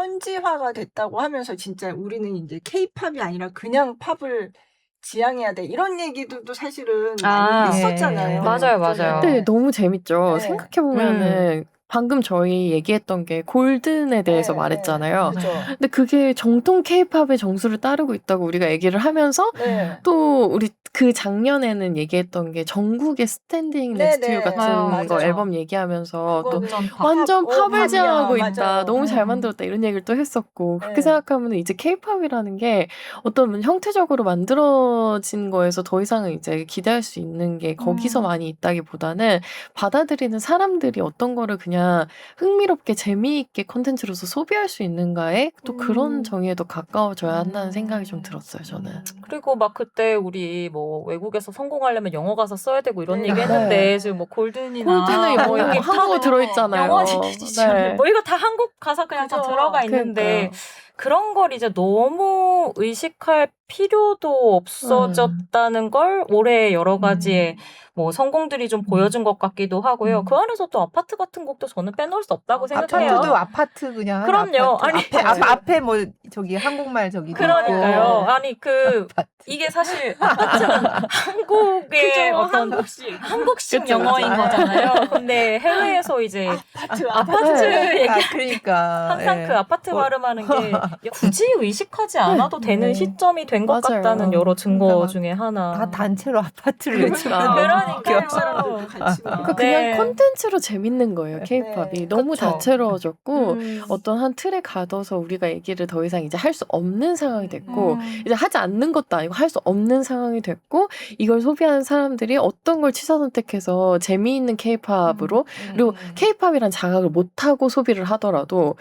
현지화가 됐다고 하면서 진짜 우리는 이제 케이팝이 아니라 그냥 팝을 지향해야 돼. 이런 얘기들도 사실은 많이 했었잖아요. 맞아요, 맞아요. 네, 너무 재밌죠. 네. 생각해보면은 방금 저희 얘기했던 게 골든에 대해서 네, 말했잖아요. 그죠. 근데 그게 정통 케이팝의 정수를 따르고 있다고 우리가 얘기를 하면서 네. 또 우리 그 작년에는 얘기했던 게 전국의 스탠딩 네, 넥스트 유 네. 같은 맞아요. 거 앨범 얘기하면서 또 그거는 완전 팝을 팝이야. 지향하고 있다. 맞아요. 너무 잘 만들었다. 이런 얘기를 또 했었고 그렇게 네. 생각하면 이제 케이팝이라는 게 어떤 형태적으로 만들어진 거에서 더 이상은 이제 기대할 수 있는 게 거기서 많이 있다기보다는 받아들이는 사람들이 어떤 거를 그냥 흥미롭게 재미있게 콘텐츠로서 소비할 수 있는가에 또 그런 정의에 더 가까워져야 한다는 생각이 좀 들었어요, 저는. 그리고 막 그때 우리 뭐 외국에서 성공하려면 영어 가사 써야 되고 이런 네. 얘기 했는데 지금 뭐 골든이나 골든은 영어, 여기 한국어 다 들어있잖아요. 영어 시키지 네. 뭐 이거 다 한국 가사 그냥 다 그죠. 들어가 있는데 그러니까요. 그런 걸 이제 너무 의식할 필요도 없어졌다는 걸 올해 여러 가지의 뭐 성공들이 좀 보여준 것 같기도 하고요. 그 안에서 또 아파트 같은 곡도 저는 빼놓을 수 없다고 생각해요. 아파트도 아파트 그냥 하는 그럼요. 아파트. 아니, 앞에 뭐 저기 한국말 저기 그러니까요. 있고. 아니 그 아파트. 이게 사실 아파트는 한국의 그죠. 어떤 한국식 그쵸, 영어인 그쵸. 거잖아요. 근데 해외에서 이제 아파트 네. 얘기 그러니까 항상 예. 그 아파트 발음하는 게 굳이 의식하지 않아도 되는 시점이 된 것 맞아요. 같다는 여러 증거 그러니까 중에 하나. 다 단체로 아파트를 외치면 그러니까요. 사람들도 같이 막. 그러니까 네. 그냥 콘텐츠로 재밌는 거예요, 케이팝이. 네, 너무 그쵸. 다채로워졌고 어떤 한 틀에 가둬서 우리가 얘기를 더 이상 이제 할 수 없는 상황이 됐고 이제 하지 않는 것도 아니고 할 수 없는 상황이 됐고 이걸 소비하는 사람들이 어떤 걸 취사 선택해서 재미있는 케이팝으로 그리고 케이팝이란 자각을 못하고 소비를 하더라도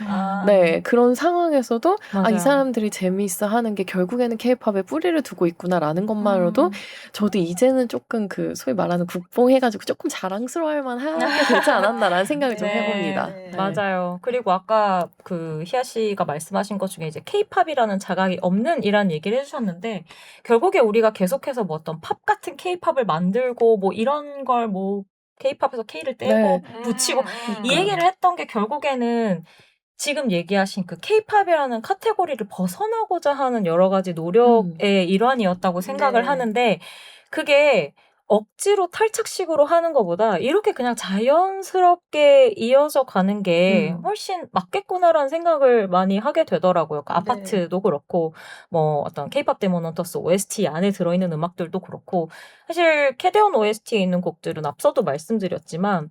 네 그런 상황에서도 아, 맞아요. 이 사람들이 재미있어 하는 게 결국에는 케이팝에 뿌리를 두고 있구나라는 것만으로도 저도 이제는 조금 그 소위 말하는 국뽕해가지고 조금 자랑스러워할 만하게 되지 않았나라는 생각을 좀 네, 해봅니다. 네. 맞아요. 그리고 아까 그 희아 씨가 말씀하신 것 중에 이제 케이팝이라는 자각이 없는 이란 얘기를 해주셨는데 결국에 우리가 계속해서 뭐 어떤 팝 같은 케이팝을 만들고 뭐 이런 걸 뭐 케이팝에서 K를 떼고 네. 붙이고 이 얘기를 했던 게 결국에는 지금 얘기하신 그 케이팝이라는 카테고리를 벗어나고자 하는 여러 가지 노력의 일환이었다고 생각을 네. 하는데 그게 억지로 탈착식으로 하는 것보다 이렇게 그냥 자연스럽게 이어져 가는 게 훨씬 맞겠구나라는 생각을 많이 하게 되더라고요. 그러니까 네. 아파트도 그렇고 뭐 어떤 케이팝 데몬 헌터스 OST 안에 들어있는 음악들도 그렇고 사실 캐대온 OST에 있는 곡들은 앞서도 말씀드렸지만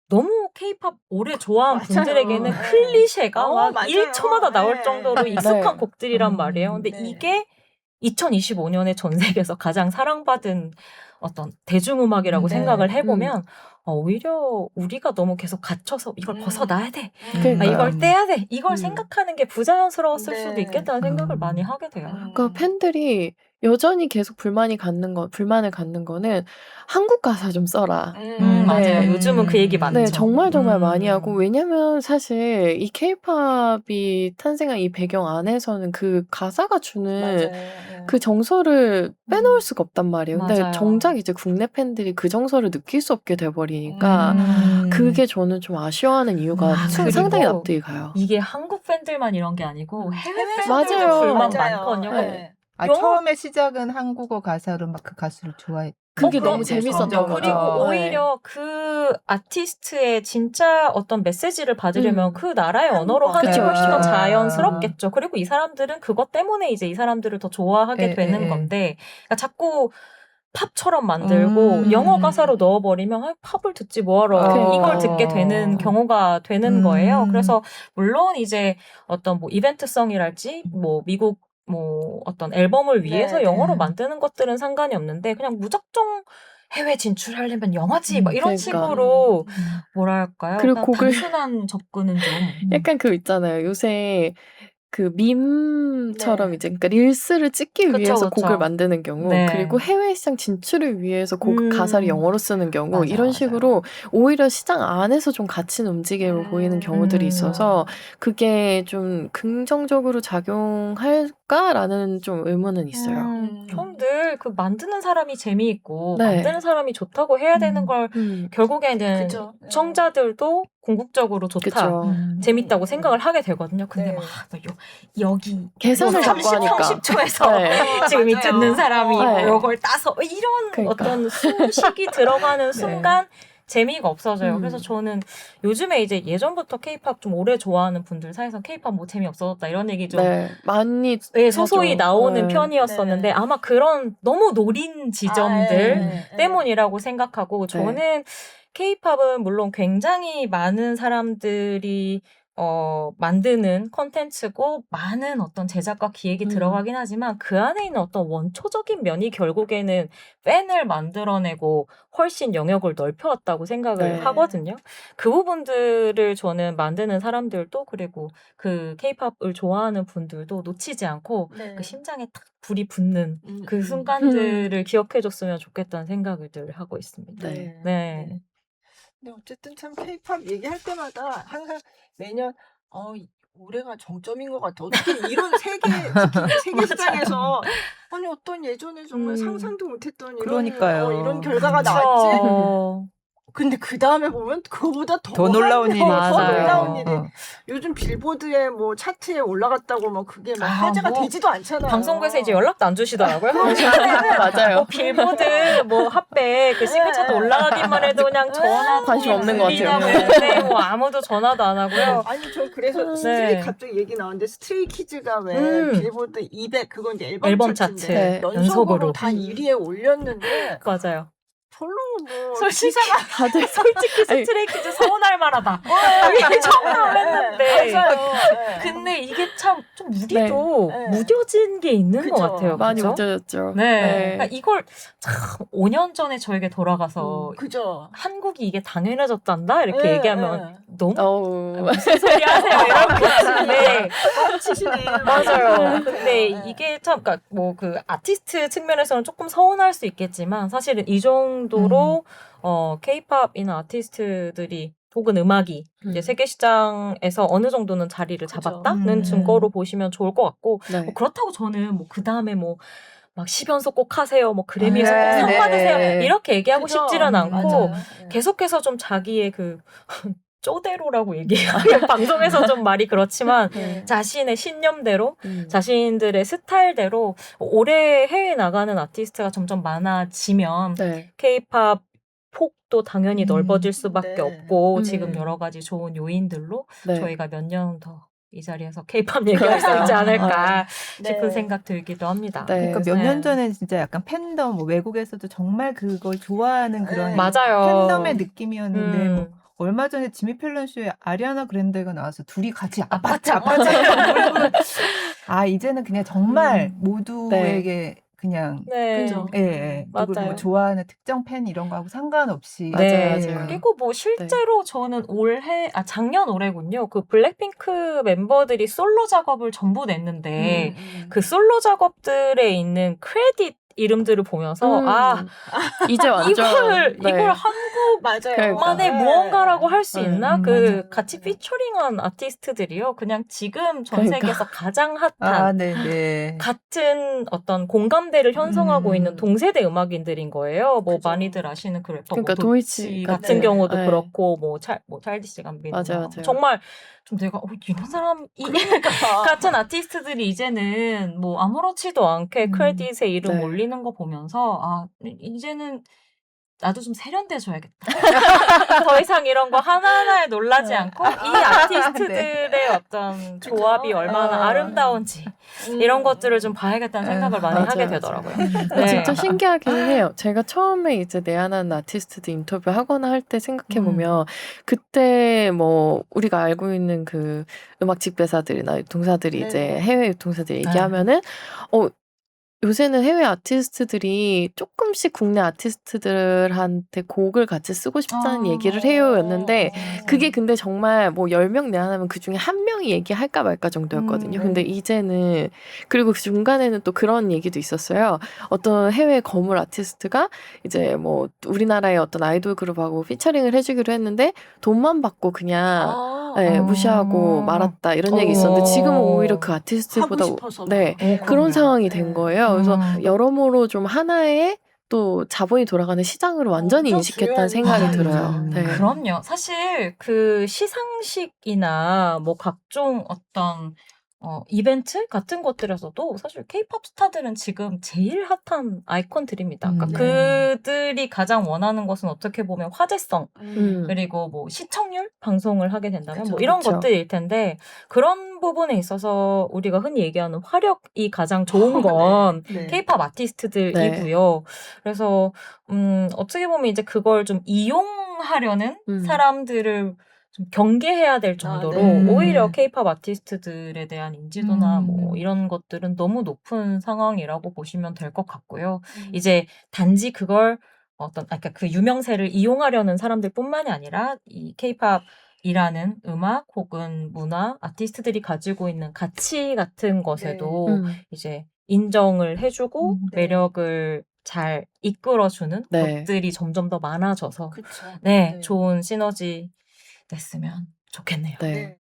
너무 케이팝 오래 좋아한 맞아요. 분들에게는 네. 클리셰가 막 맞아요. 1초마다 나올 네. 정도로 익숙한 네. 곡들이란 말이에요. 근데 네. 이게 2025년에 전 세계에서 가장 사랑받은 어떤 대중음악이라고 네. 생각을 해보면 오히려 우리가 너무 계속 갇혀서 이걸 벗어나야 돼. 그러니까요. 이걸 떼야 돼. 이걸 생각하는 게 부자연스러웠을 네. 수도 있겠다는 생각을 많이 하게 돼요. 그러니까 팬들이 여전히 계속 불만을 갖는 거는 한국 가사 좀 써라. 맞아요. 요즘은 그 얘기 많죠. 네, 정말 많이 하고 왜냐면 사실 이 케이팝이 탄생한 이 배경 안에서는 그 가사가 주는 맞아요. 그 정서를 빼놓을 수가 없단 말이에요. 근데 맞아요. 정작 이제 국내 팬들이 그 정서를 느낄 수 없게 돼버리니까 그게 저는 좀 아쉬워하는 이유가 그리고 상당히 납득이 가요. 이게 한국 팬들만 이런 게 아니고 해외 팬들도 맞아요. 불만 맞아요. 많거든요. 네. 영어- 처음에 시작은 한국어 가사로 막 그 가수를 좋아해. 그게 그럼 너무 재밌었던 점점 거죠. 그리고 네. 오히려 그 아티스트의 진짜 어떤 메시지를 받으려면 그 나라의 언어로 하는 게 그쵸, 훨씬 더 그쵸. 자연스럽겠죠. 그리고 이 사람들은 그것 때문에 이제 이 사람들을 더 좋아하게 되는 건데 그러니까 자꾸 팝처럼 만들고 영어 가사로 넣어버리면 팝을 듣지 뭐하러 이걸 듣게 되는 경우가 되는 거예요. 그래서 물론 이제 어떤 뭐 이벤트성이랄지 뭐 미국 뭐 어떤 앨범을 위해서 네, 영어로 네. 만드는 것들은 상관이 없는데 그냥 무작정 해외 진출하려면 영어지 막 이런 그러니까. 식으로 뭐랄까요? 그리고 그냥 곡을 단순한 접근은 좀 약간 그 있잖아요. 요새 그 밈처럼 네. 이제 그러니까 릴스를 찍기 그쵸, 위해서 그쵸. 곡을 만드는 경우 네. 그리고 해외 시장 진출을 위해서 곡 가사를 영어로 쓰는 경우 맞아요, 이런 맞아요. 식으로 오히려 시장 안에서 좀 갇힌 움직임을 보이는 경우들이 있어서 그게 좀 긍정적으로 작용할까 될까라는 좀 의문은 있어요. 전 늘 그 만드는 사람이 재미있고 네. 만드는 사람이 좋다고 해야 되는 걸 결국에는 그죠. 네. 청자들도 궁극적으로 좋다. 그쵸. 재밌다고 생각을 하게 되거든요. 근데 네. 막 여기 계산을 자꾸 하니까. 30초에서 네. 지금 이 맞아요. 듣는 사람이 네. 이걸 따서 이런 그러니까. 어떤 수식이 들어가는 순간 재미가 없어져요. 음. 그래서 저는 요즘에 이제 예전부터 케이팝 좀 오래 좋아하는 분들 사이에서 케이팝 뭐 재미없어졌다 이런 얘기 좀 네, 많이 소소히 하죠. 나오는 네. 편이었었는데 네. 아마 그런 너무 노린 지점들 네. 때문이라고 생각하고 저는 케이팝은 물론 굉장히 많은 사람들이 만드는 컨텐츠고 많은 어떤 제작과 기획이 들어가긴 하지만 그 안에 있는 어떤 원초적인 면이 결국에는 팬을 만들어내고 훨씬 영역을 넓혀왔다고 생각을 네. 하거든요. 그 부분들을 저는 만드는 사람들도 그리고 그 케이팝을 좋아하는 분들도 놓치지 않고 네. 그 심장에 딱 불이 붙는 그 순간들을 기억해줬으면 좋겠다는 생각을 늘 하고 있습니다. 네. 네. 근데 어쨌든 참 케이팝 얘기할 때마다 항상 매년 올해가 정점인 것 같아. 어떻게 이런 특히 세계 시장에서 아니 어떤 예전에 정말 상상도 못했던 그러니까요. 이런 결과가 나왔지. 그쵸. 근데 그 다음에 보면 그거보다 더 놀라운 일이 더 맞아요. 놀라운 일이 어. 요즘 빌보드에 뭐 차트에 올라갔다고 막 그게 막 아, 화제가 뭐 되지도 않잖아요. 방송국에서 이제 연락도 안 주시더라고요. 맞아요. 뭐 빌보드, 뭐 핫백, 그 싱글 차트 올라가기만 해도 그냥 전화 관심 없는 것 같아요. 했는데 뭐 아무도 전화도 안 하고요. 아니 저 그래서 네. 스트레이 갑자기 얘기 나왔는데 스트레이 키즈가 왜 빌보드 200 그건 이제 앨범 차트인데 차트. 네. 연속으로 연속으로. 다 1위에 올렸는데 맞아요. 별로 뭐 솔직히 다들 솔직히 아니, 스트레이키즈 서운할 만하다. 이게 처음으로 했는데. 맞아요. 근데 이게 참 좀 무디도 네. 무뎌진 게 있는 그쵸. 것 같아요. 많이 그죠? 무뎌졌죠. 네. 그러니까 이걸 참 5년 전에 저에게 돌아가서 그죠. 한국이 이게 당연해졌단다 이렇게 네, 얘기하면 너무 어우. 무슨 소리 하세요 이렇게 하시는데 치시네. 맞아요. 근데 이게 참 그러니까 뭐 그 아티스트 측면에서는 조금 서운할 수 있겠지만 사실은 이 정도로 케이팝이나 아티스트들이 혹은 음악이 이제 세계 시장에서 어느 정도는 자리를 그죠. 잡았다는 증거로 보시면 좋을 것 같고 네. 뭐 그렇다고 저는 뭐 그 다음에 뭐 막 10연속 꼭 하세요, 뭐 그래미에서 꼭 네, 상 네. 받으세요 이렇게 얘기하고 그죠. 싶지는 않고 맞아요. 계속해서 좀 자기의 그 쪼대로라고 얘기하면 방송에서 좀 말이 그렇지만 네. 자신의 신념대로 자신들의 스타일대로 올해 해외 나가는 아티스트가 점점 많아지면 네. 케이팝 폭도 당연히 넓어질 수밖에 네. 없고 지금 여러 가지 좋은 요인들로 네. 저희가 몇 년 더 이 자리에서 케이팝 얘기할 수 있지 않을까 싶은 네. 생각 들기도 합니다. 네. 그러니까 몇 년 전에 진짜 약간 팬덤, 뭐 외국에서도 정말 그걸 좋아하는 그런 네. 맞아요. 팬덤의 느낌이었는데 뭐 음. 얼마 전에 지미 펠런 쇼에 아리아나 그랜데가 나와서 둘이 같이 아파트. 아 이제는 그냥 정말 모두에게 그냥 네. 그죠. 누구 뭐 맞아요. 좋아하는 특정 팬 이런 거하고 상관없이 맞아요, 맞아요. 그리고 뭐 실제로 저는 작년 올해군요. 그 블랙핑크 멤버들이 솔로 작업을 전부 냈는데 그 솔로 작업들에 있는 크레딧 이름들을 보면서 이제 완전 이걸 한국만의 그러니까. 무언가라고 할 수 있나? 맞아요. 같이 피처링한 아티스트들이요. 그냥 지금 전 그러니까. 세계에서 가장 핫한 아 네네 같은 어떤 공감대를 형성하고 있는 동세대 음악인들인 거예요. 뭐 그죠. 많이들 아시는 그 래퍼 그러니까 뭐 도이치 같은 네. 경우도 네. 그렇고 뭐 찰디시 감비노 맞아요. 정말 좀 내가 이런 사람이 그러니까. 같은 아티스트들이 이제는 뭐 아무렇지도 않게 크레딧에 이름 네. 올리는 거 보면서 이제는 나도 좀 세련돼줘야겠다. 더 이상 이런 거 하나하나에 놀라지 않고 이 아티스트들의 어떤 조합이 얼마나 아름다운지 이런 것들을 좀 봐야겠다는 생각을 많이 맞아요, 하게 맞아요. 되더라고요. 네. 진짜 신기하긴 해요. 제가 처음에 이제 내한하는 아티스트들 인터뷰 하거나 할 때 생각해 보면 그때 뭐 우리가 알고 있는 그 음악 집배사들이나 유통사들이 네네. 이제 해외 유통사들 얘기하면은 요새는 해외 아티스트들이 조금씩 국내 아티스트들한테 곡을 같이 쓰고 싶다는 얘기를 해요였는데 그게 근데 정말 뭐 10명 내한하면 그중에 한 명이 얘기할까 말까 정도였거든요. 근데 이제는 그리고 그 중간에는 또 그런 얘기도 있었어요. 어떤 해외 거물 아티스트가 이제 뭐 우리나라의 어떤 아이돌 그룹하고 피처링을 해주기로 했는데 돈만 받고 그냥 네, 무시하고 말았다 이런 얘기 있었는데 지금은 오히려 그 아티스트보다 하고 싶어서 네, 막. 그런 상황이 된 거예요. 그래서 음. 여러모로 좀 하나의 또 자본이 돌아가는 시장으로 완전히 엄청 인식했다는 중요한 생각이 시장이죠. 들어요. 네. 그럼요. 사실 그 시상식이나 뭐 각종 어떤 이벤트 같은 것들에서도 사실 케이팝 스타들은 지금 제일 핫한 아이콘들입니다. 그러니까 네. 그들이 가장 원하는 것은 어떻게 보면 화제성, 그리고 뭐 시청률 방송을 하게 된다면 그쵸. 뭐 이런 그쵸. 것들일 텐데 그런 부분에 있어서 우리가 흔히 얘기하는 화력이 가장 좋은 건 네. 케이팝 아티스트들이고요. 그래서 어떻게 보면 이제 그걸 좀 이용하려는 사람들을 좀 경계해야 될 정도로 네. 오히려 케이팝 아티스트들에 대한 인지도나 뭐 이런 것들은 너무 높은 상황이라고 보시면 될 것 같고요. 이제 단지 그걸 그러니까 그 유명세를 이용하려는 사람들뿐만이 아니라 이 케이팝이라는 음악 혹은 문화 아티스트들이 가지고 있는 가치 같은 것에도 이제 인정을 해주고 네. 매력을 잘 이끌어주는 네. 것들이 점점 더 많아져서 그쵸. 네, 좋은 시너지 됐으면 좋겠네요. 네. 네.